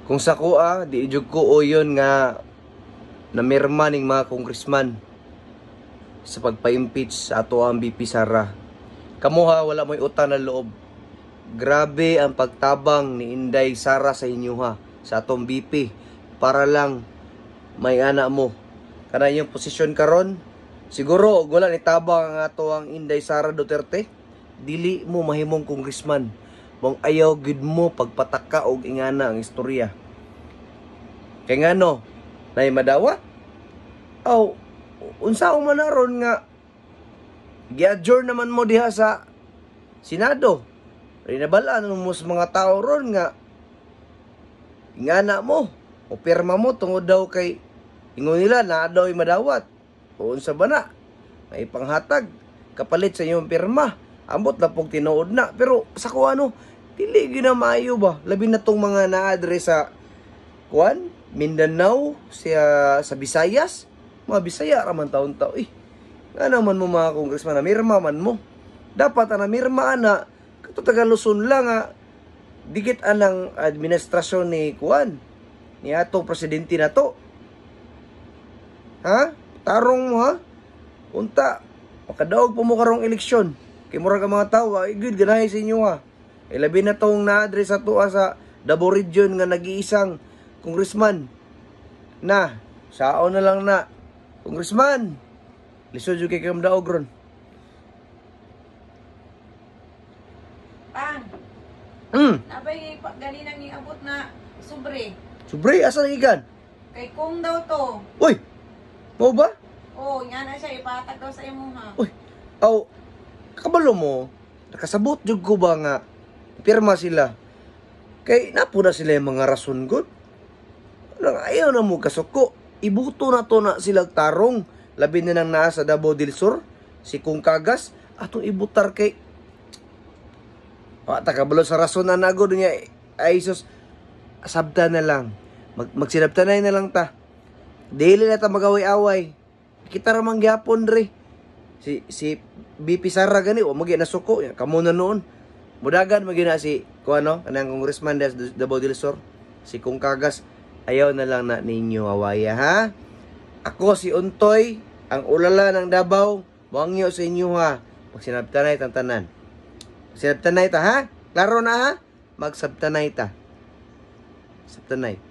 Kung sa kuha, di jud ko o yun nga namirma ning mga congressman sa pagpa-impeach sa ato ang BP Sara. Kamuha, wala mo'y utang na loob. Grabe ang pagtabang ni Inday Sara sa inyo ha, sa atong BP, para lang may anak mo. Kana yung posisyon karon, siguro wala ni tabang ang ato ang Inday Sara Duterte, dili mo mahimong congressman. Mong ayaw gid mo pagpataka og ingana ang istorya. Kay ngano, nay madawat? Aw, unsa man naron nga gi-adjourn naman mo diha sa Senado. Rinabalaan mo sa mga tao ron nga ingana mo o pirma mo tungod daw kay ingon nila na daw ay madawat. O unsa ba na? May panghatag kapalit sa iyong pirma. Ambot na pog tinuod na. Pero sa kuano, dili ginamayo ba? Labi na tong mga na-address sa kuan, Mindanao, sa Visayas. Mga Bisaya raman taon-taon. Nga naman mo mga congressman, namirma man mo. Dapat na namirma na kato taga Luzon lang dikit anang administrasyon ni kuan ni atong presidente na to. Ha? Tarong mo ha? Unta, makadaog po mo karong eleksyon. Kay mura ka mga tao, good ganahay sa inyo ha. Labi na tong na-address ato sa Davao Region nga nag-iisang congressman. Na, saon na lang na. Congressman, lisod yung kay kamdaog ron. Pang, nabay ganinang iabot na sobre. Sobre, asa igan? Kay kung daw to. Uy, mo ba? Oh, nga na siya, ipatag daw sa imo ha. Uy, aw, kabalo mo, nakasabot jud ko ba nga pirma sila. Kay napo na sila yung mga rason good. Ayaw na mo kasuko. Ibuto na to na silang tarong. Labi na nang nasa Davao del Sur, si Kung Kagas, atong ibutar kay takabalo sa rason na nago niya. Ay sus, sabta na lang. Magsinabtanay na lang ta. Dili na ta magaway-away. Kita ramang gyapon re. Si BP Sara gani o magi nasuko kamo na noon. Mudagan magi na si kuano kanang congressman des Davao del Sur, si Kung Kagas. Ayaw na lang na ninyo awaya ha. Ako si Untoy, ang ulala ng Davao. Buangyo sa inyo ha. Magsinabtanay tanan. Magsinabtanay ta ha. Klaro na ha. Magsabtanay ta. Sabtanay.